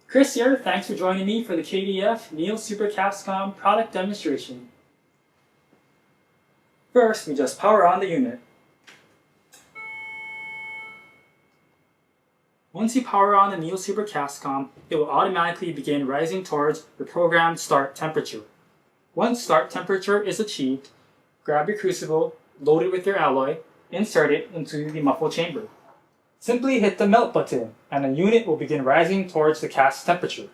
Chris here, thanks for joining me for the KDF Neo Super Cascom product demonstration. First, we just power on the unit. Once you power on the Neo Super Cascom, it will automatically begin rising towards the programmed start temperature. Once start temperature is achieved, grab your crucible, load it with your alloy, insert it into the muffle chamber. Simply hit the melt button and the unit will begin rising towards the cast temperature.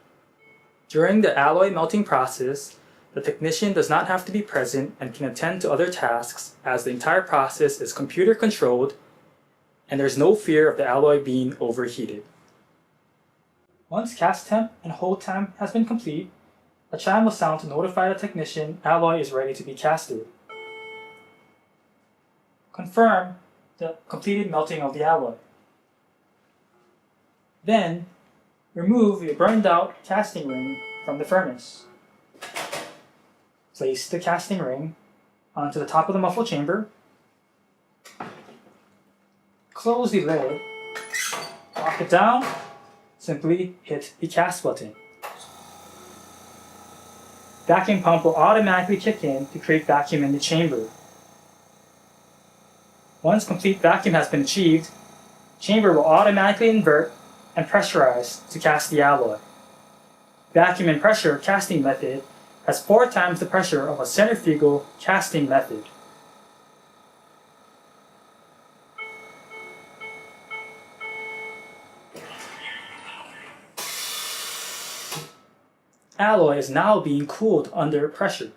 During the alloy melting process, the technician does not have to be present and can attend to other tasks as the entire process is computer controlled and there's no fear of the alloy being overheated. Once cast temp and hold temp has been complete, a chime will sound to notify the technician alloy is ready to be casted. Confirm the completed melting of the alloy. Then, remove the burned out casting ring from the furnace. Place the casting ring onto the top of the muffle chamber. Close the lid. Lock it down. Simply hit the cast button. Vacuum pump will automatically kick in to create vacuum in the chamber. Once complete vacuum has been achieved, chamber will automatically invert and pressurize to cast the alloy. Vacuum and pressure casting method has 4 times the pressure of a centrifugal casting method. Alloy is now being cooled under pressure.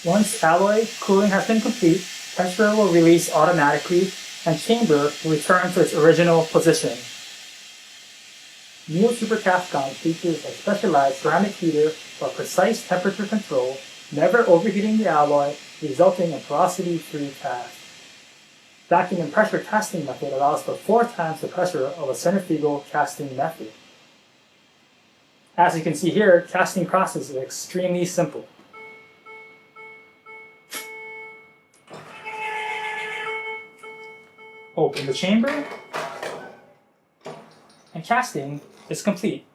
Once alloy cooling has been complete, pressure will release automatically and chamber will return to its original position. Neo Super Cascom features a specialized ceramic heater for precise temperature control, never overheating the alloy, resulting in porosity-free cast. Vacuum and pressure casting method allows for 4 times the pressure of a centrifugal casting method. As you can see here, casting process is extremely simple. Open the chamber, and casting is complete.